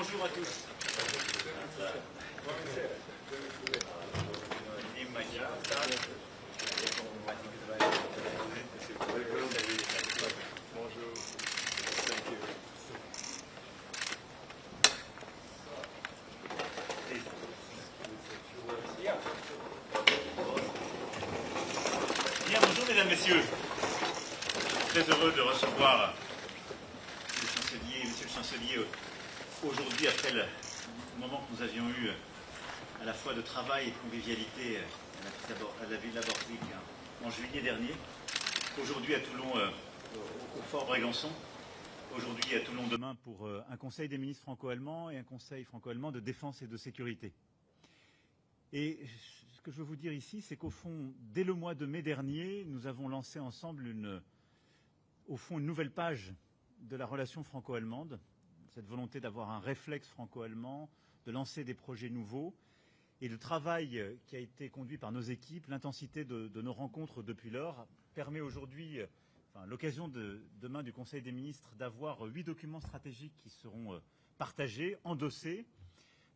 Bonjour à tous. Bien, bonjour mesdames, messieurs. Très heureux de recevoir monsieur le chancelier aujourd'hui après le moment que nous avions eu à la fois de travail et de convivialité à la Villa Bordic en juillet dernier. Aujourd'hui à Toulon au Fort Brégançon. Aujourd'hui à Toulon demain pour un conseil des ministres franco-allemands et un conseil franco-allemand de défense et de sécurité. Et ce que je veux vous dire ici, c'est qu'au fond, dès le mois de mai dernier, nous avons lancé ensemble une nouvelle page de la relation franco-allemande, cette volonté d'avoir un réflexe franco-allemand, de lancer des projets nouveaux, et le travail qui a été conduit par nos équipes, l'intensité de nos rencontres depuis lors, permet aujourd'hui, l'occasion demain du Conseil des ministres, d'avoir 8 documents stratégiques qui seront partagés, endossés,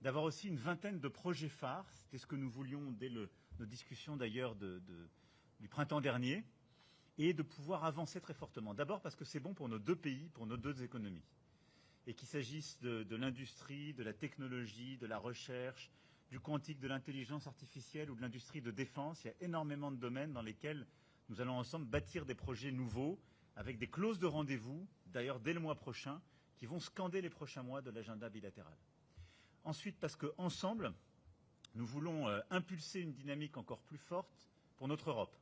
d'avoir aussi une vingtaine de projets phares, c'était ce que nous voulions dès nos discussions d'ailleurs du printemps dernier, et de pouvoir avancer très fortement. D'abord parce que c'est bon pour nos deux pays, pour nos deux économies. Et qu'il s'agisse de l'industrie, de la technologie, de la recherche, du quantique, de l'intelligence artificielle ou de l'industrie de défense, il y a énormément de domaines dans lesquels nous allons ensemble bâtir des projets nouveaux, avec des clauses de rendez-vous, d'ailleurs dès le mois prochain, qui vont scander les prochains mois de l'agenda bilatéral. Ensuite, parce qu'ensemble, nous voulons impulser une dynamique encore plus forte pour notre Europe.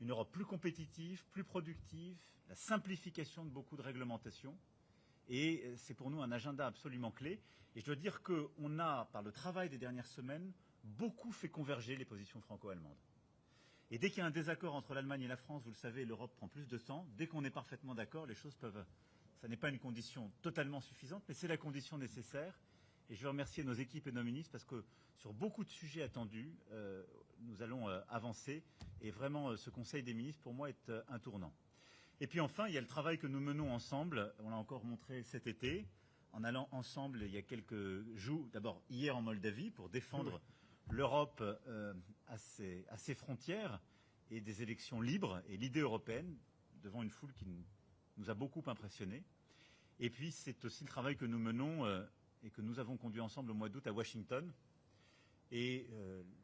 Une Europe plus compétitive, plus productive, la simplification de beaucoup de réglementations. Et c'est pour nous un agenda absolument clé. Et je dois dire qu'on a, par le travail des dernières semaines, beaucoup fait converger les positions franco-allemandes. Et dès qu'il y a un désaccord entre l'Allemagne et la France, vous le savez, l'Europe prend plus de temps. Dès qu'on est parfaitement d'accord, les choses peuvent... Ça n'est pas une condition totalement suffisante, mais c'est la condition nécessaire. Et je veux remercier nos équipes et nos ministres parce que sur beaucoup de sujets attendus, nous allons avancer. Et vraiment, ce Conseil des ministres, pour moi, est un tournant. Et puis enfin, il y a le travail que nous menons ensemble. On l'a encore montré cet été, en allant ensemble il y a quelques jours, d'abord hier en Moldavie, pour défendre l'Europe à ses frontières et des élections libres et l'idée européenne devant une foule qui nous a beaucoup impressionnés. Et puis c'est aussi le travail que nous menons et que nous avons conduit ensemble au mois d'août à Washington. Et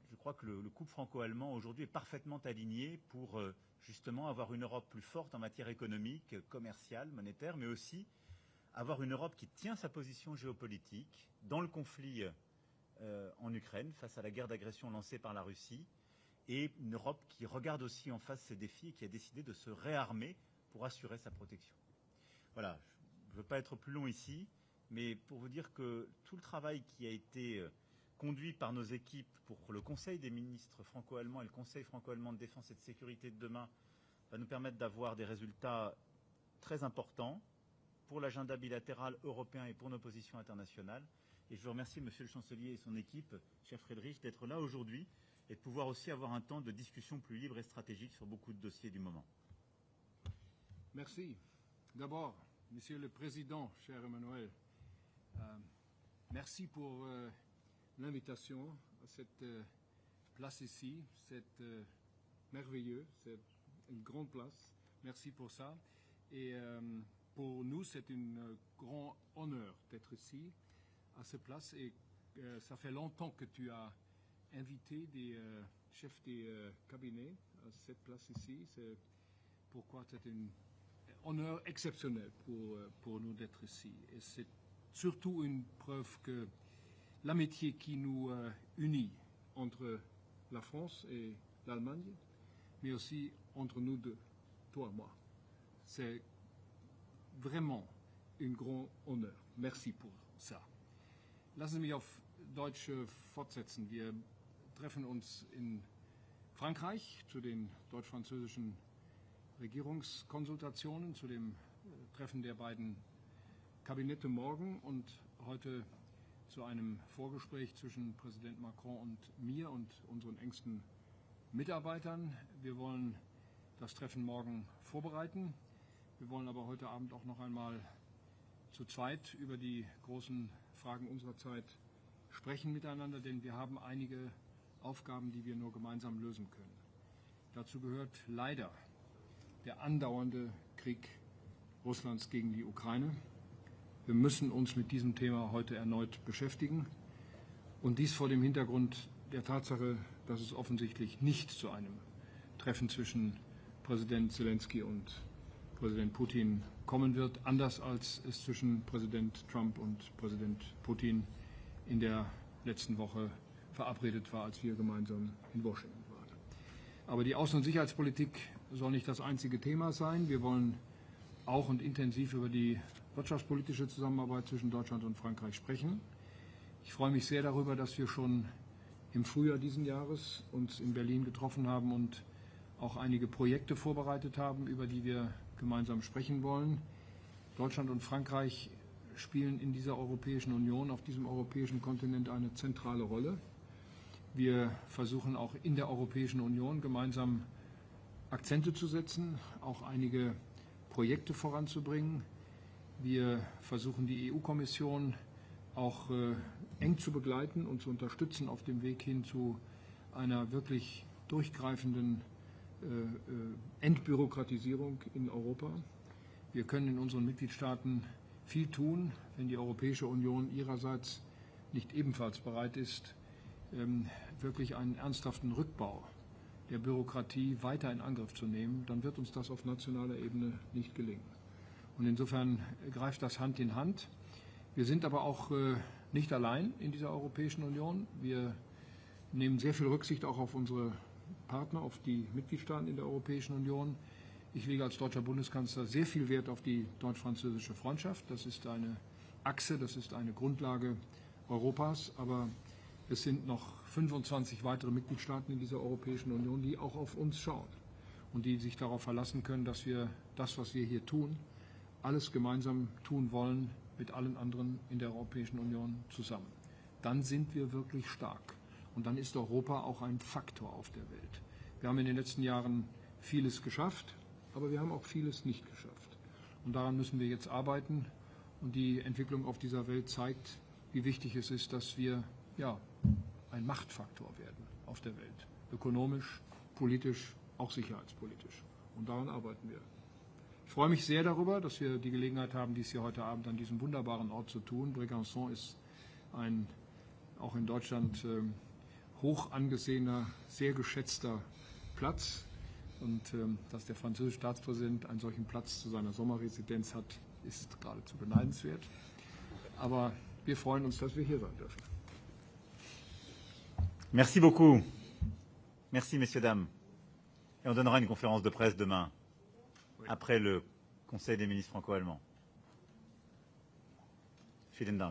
je crois que le couple franco-allemand aujourd'hui est parfaitement aligné pour justement avoir une Europe plus forte en matière économique, commerciale, monétaire, mais aussi avoir une Europe qui tient sa position géopolitique dans le conflit en Ukraine face à la guerre d'agression lancée par la Russie, et une Europe qui regarde aussi en face ces défis et qui a décidé de se réarmer pour assurer sa protection. Voilà, je ne veux pas être plus long ici, mais pour vous dire que tout le travail qui a été conduit par nos équipes pour le Conseil des ministres franco-allemands et le Conseil franco-allemand de défense et de sécurité de demain va nous permettre d'avoir des résultats très importants pour l'agenda bilatéral européen et pour nos positions internationales. Et je veux remercier Monsieur le Chancelier et son équipe, cher Friedrich, d'être là aujourd'hui et de pouvoir aussi avoir un temps de discussion plus libre et stratégique sur beaucoup de dossiers du moment. Merci. D'abord, Monsieur le Président, cher Emmanuel, merci pour l'invitation à cette place ici. C'est merveilleux, c'est une grande place. Merci pour ça. Et pour nous, c'est un grand honneur d'être ici, à cette place. Et ça fait longtemps que tu as invité des chefs des cabinets à cette place ici. C'est pourquoi c'est un honneur exceptionnel pour nous d'être ici. Et c'est surtout une preuve que l'amitié qui nous unit entre la France et l'Allemagne, mais aussi entre nous deux, toi et moi. C'est vraiment un grand honneur. Merci pour ça. Lassen Sie mich auf Deutsch fortsetzen. Wir treffen uns in Frankreich zu den deutsch-französischen Regierungskonsultationen, zu dem Treffen der beiden Kabinette morgen und heute zu einem Vorgespräch zwischen Präsident Macron und mir und unseren engsten Mitarbeitern. Wir wollen das Treffen morgen vorbereiten. Wir wollen aber heute Abend auch noch einmal zu zweit über die großen Fragen unserer Zeit sprechen miteinander, denn wir haben einige Aufgaben, die wir nur gemeinsam lösen können. Dazu gehört leider der andauernde Krieg Russlands gegen die Ukraine. Wir müssen uns mit diesem Thema heute erneut beschäftigen. Und dies vor dem Hintergrund der Tatsache, dass es offensichtlich nicht zu einem Treffen zwischen Präsident Zelensky und Präsident Putin kommen wird, anders als es zwischen Präsident Trump und Präsident Putin in der letzten Woche verabredet war, als wir gemeinsam in Washington waren. Aber die Außen- und Sicherheitspolitik soll nicht das einzige Thema sein. Wir wollen auch und intensiv über die wirtschaftspolitische Zusammenarbeit zwischen Deutschland und Frankreich sprechen. Ich freue mich sehr darüber, dass wir schon im Frühjahr diesen Jahres uns in Berlin getroffen haben und auch einige Projekte vorbereitet haben, über die wir gemeinsam sprechen wollen. Deutschland und Frankreich spielen in dieser Europäischen Union, auf diesem europäischen Kontinent eine zentrale Rolle. Wir versuchen auch in der Europäischen Union gemeinsam Akzente zu setzen, auch einige Projekte voranzubringen. Wir versuchen die EU-Kommission auch eng zu begleiten und zu unterstützen auf dem Weg hin zu einer wirklich durchgreifenden Entbürokratisierung in Europa. Wir können in unseren Mitgliedstaaten viel tun, wenn die Europäische Union ihrerseits nicht ebenfalls bereit ist, wirklich einen ernsthaften Rückbau der Bürokratie weiter in Angriff zu nehmen, dann wird uns das auf nationaler Ebene nicht gelingen. Und insofern greift das Hand in Hand. Wir sind aber auch nicht allein in dieser Europäischen Union. Wir nehmen sehr viel Rücksicht auch auf unsere Partner, auf die Mitgliedstaaten in der Europäischen Union. Ich lege als deutscher Bundeskanzler sehr viel Wert auf die deutsch-französische Freundschaft. Das ist eine Achse, das ist eine Grundlage Europas. Aber es sind noch 25 weitere Mitgliedstaaten in dieser Europäischen Union, die auch auf uns schauen und die sich darauf verlassen können, dass wir das, was wir hier tun, alles gemeinsam tun wollen mit allen anderen in der Europäischen Union zusammen. Dann sind wir wirklich stark. Und dann ist Europa auch ein Faktor auf der Welt. Wir haben in den letzten Jahren vieles geschafft, aber wir haben auch vieles nicht geschafft. Und daran müssen wir jetzt arbeiten. Und die Entwicklung auf dieser Welt zeigt, wie wichtig es ist, dass wir ein Machtfaktor werden auf der Welt. Ökonomisch, politisch, auch sicherheitspolitisch. Und daran arbeiten wir. Ich freue mich sehr darüber, dass wir die Gelegenheit haben, dies hier heute Abend an diesem wunderbaren Ort zu tun. Brégançon ist ein, auch in Deutschland, hoch angesehener, sehr geschätzter Platz. Und dass der französische Staatspräsident einen solchen Platz zu seiner Sommerresidenz hat, ist geradezu beneidenswert. Aber wir freuen uns, dass wir hier sein dürfen. Merci beaucoup. Merci, messieurs, dames. Et on donnera une conférence de presse demain, après le Conseil des ministres franco-allemands. Vielen Dank.